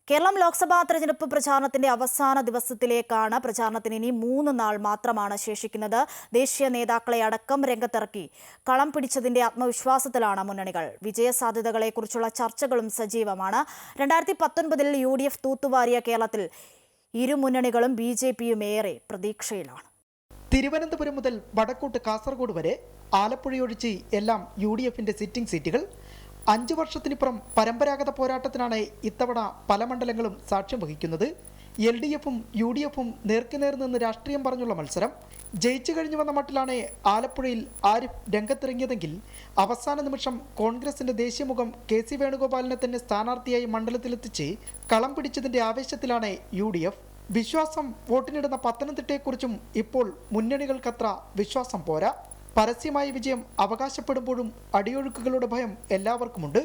കേരളം ലോക്സഭാ തെരഞ്ഞെടുപ്പ് പ്രചാരണത്തിന്റെ അവസാന ദിവസത്തിലേക്കാണ്. പ്രചാരണത്തിന് ഇനി 3 നാൾ മാത്രമാണ് ശേഷിക്കുന്നത്. ദേശീയ നേതാക്കളെ അടക്കം രംഗത്തിറക്കി കളം പിടിച്ചതിന്റെ ആത്മവിശ്വാസത്തിലാണ് മുന്നണികൾ. വിജയസാധ്യതകളെക്കുറിച്ചുള്ള ചർച്ചകളും സജീവമാണ്. 2019-ൽ UDF തൂത്തുവാരിയ കേരളത്തിൽ ഇരു മുന്നണികളും BJPയും ഏറെ പ്രതീക്ഷയിലാണ്. തിരുവനന്തപുരം മുതൽ വടക്കോട്ട് കാസർഗോഡ് വരെ ആലപ്പുഴയൊഴിച്ച് എല്ലാം UDFന്റെ സിറ്റിംഗ് സീറ്റുകൾ. 5 വർഷത്തിനിപ്പുറം പരമ്പരാഗത പോരാട്ടത്തിനാണ് ഇത്തവണ പല മണ്ഡലങ്ങളും സാക്ഷ്യം വഹിക്കുന്നത്. LDFും UDFും നേർക്കുനേർ നിന്ന് രാഷ്ട്രീയം പറഞ്ഞുള്ള മത്സരം. ജയിച്ചു കഴിഞ്ഞു വന്ന മട്ടിലാണ് ആലപ്പുഴയിൽ ആരിഫ് രംഗത്തിറങ്ങിയതെങ്കിൽ അവസാന നിമിഷം കോൺഗ്രസിന്റെ ദേശീയമുഖം KC വേണുഗോപാലിനെ തന്നെ സ്ഥാനാർത്ഥിയായി മണ്ഡലത്തിലെത്തിച്ച് കളം പിടിച്ചതിന്റെ ആവേശത്തിലാണ് UDF. വിശ്വാസം വോട്ടിനിടുന്ന പത്തനംതിട്ടയെക്കുറിച്ചും ഇപ്പോൾ മുന്നണികൾക്കത്ര വിശ്വാസം പോരാ. പരസ്യമായ വിജയം അവകാശപ്പെടുമ്പോഴും അടിയൊഴുക്കുകളുടെ ഭയം എല്ലാവർക്കുമുണ്ട്.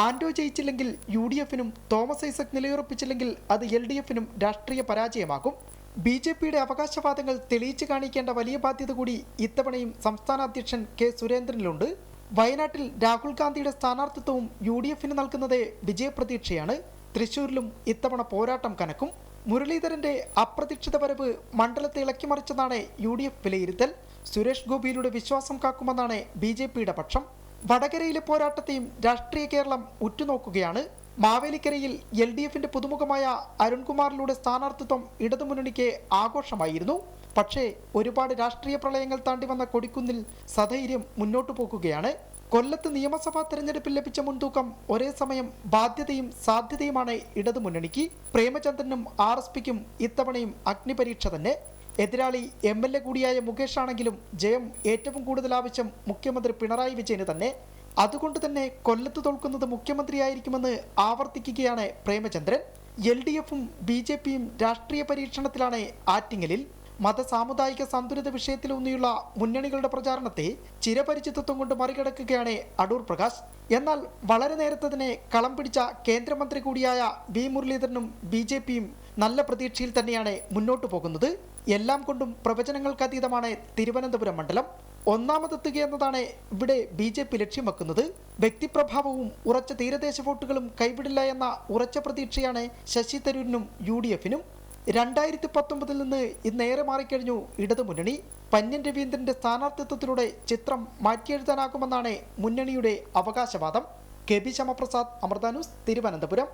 ആന്റോ ജയിച്ചില്ലെങ്കിൽ UDFനും തോമസ് ഐസക് നിലയുറപ്പിച്ചില്ലെങ്കിൽ അത് LDFനും രാഷ്ട്രീയ പരാജയമാകും. BJPയുടെ അവകാശവാദങ്ങൾ തെളിയിച്ചു കാണിക്കേണ്ട വലിയ ബാധ്യത കൂടി ഇത്തവണയും സംസ്ഥാന അധ്യക്ഷൻ K സുരേന്ദ്രനിലുണ്ട്. വയനാട്ടിൽ രാഹുൽ ഗാന്ധിയുടെ സ്ഥാനാർത്ഥിത്വവും UDFന് നൽകുന്നത് വിജയപ്രതീക്ഷയാണ്. തൃശൂരിലും ഇത്തവണ പോരാട്ടം കനക്കും. മുരളീധരന്റെ അപ്രതീക്ഷിത വരവ് മണ്ഡലത്തെ ഇളക്കിമറിച്ചെന്നാണ് UDF വിലയിരുത്തൽ. സുരേഷ് ഗോപിയിലൂടെ വിശ്വാസം കാക്കുമെന്നാണ് BJPയുടെ പക്ഷം. വടകരയിലെ പോരാട്ടത്തെയും രാഷ്ട്രീയ കേരളം ഉറ്റുനോക്കുകയാണ്. മാവേലിക്കരയിൽ LDFന്റെ പുതുമുഖമായ അരുൺകുമാറിലൂടെ സ്ഥാനാർത്ഥിത്വം ഇടതുമുന്നണിക്ക് ആഘോഷമായിരുന്നു. പക്ഷേ ഒരുപാട് രാഷ്ട്രീയ പ്രളയങ്ങൾ താണ്ടി വന്ന കൊടിക്കുന്നിൽ സധൈര്യം മുന്നോട്ടു പോകുകയാണ്. കൊല്ലത്ത് നിയമസഭാ തെരഞ്ഞെടുപ്പിൽ ലഭിച്ച മുൻതൂക്കം ഒരേ സമയം ബാധ്യതയും സാധ്യതയുമാണ് ഇടതുമുന്നണിക്ക്. പ്രേമചന്ദ്രനും RSPക്കും ഇത്തവണയും അഗ്നിപരീക്ഷ തന്നെ. എതിരാളി MLA കൂടിയായ മുകേഷ് ആണെങ്കിലും ജയം ഏറ്റവും കൂടുതൽ ആവശ്യം മുഖ്യമന്ത്രി പിണറായി വിജയന് തന്നെ. അതുകൊണ്ട് തന്നെ കൊല്ലത്ത് തോൽക്കുന്നത് മുഖ്യമന്ത്രിയായിരിക്കുമെന്ന് ആവർത്തിക്കുകയാണ് പ്രേമചന്ദ്രൻ. LDFും BJPയും രാഷ്ട്രീയ പരീക്ഷണത്തിലാണ് ആറ്റിങ്ങലിൽ. മതസാമുദായിക സന്തുലിത വിഷയത്തിലൂന്നിയുള്ള മുന്നണികളുടെ പ്രചാരണത്തെ ചിരപരിചിതത്വം കൊണ്ട് മറികടക്കുകയാണ് അടൂർ പ്രകാശ്. എന്നാൽ വളരെ നേരത്തെ തന്നെ കളം പിടിച്ച കേന്ദ്രമന്ത്രി കൂടിയായ V മുരളീധരനും BJPയും നല്ല പ്രതീക്ഷയിൽ തന്നെയാണ് മുന്നോട്ടു പോകുന്നത്. എല്ലാം കൊണ്ടും പ്രവചനങ്ങൾക്കതീതമാണ് തിരുവനന്തപുരം മണ്ഡലം. ഒന്നാമതെത്തുകയെന്നതാണ് ഇവിടെ BJP ലക്ഷ്യം വെക്കുന്നത്. വ്യക്തിപ്രഭാവവും ഉറച്ച തീരദേശ വോട്ടുകളും കൈവിടില്ല എന്ന ഉറച്ച പ്രതീക്ഷയാണ് ശശി തരൂരിനും UDFനും. 2019-ൽ നിന്ന് ഇന്നേറെ മാറിക്കഴിഞ്ഞു ഇടതുമുന്നണി. പന്ന്യൻ രവീന്ദ്രന്റെ സ്ഥാനാർത്ഥിത്വത്തിലൂടെ ചിത്രം മാറ്റിയെഴുതാനാകുമെന്നാണ് മുന്നണിയുടെ അവകാശവാദം. KB Shyamaprasad, Amrita news, Thiruvananthapuram.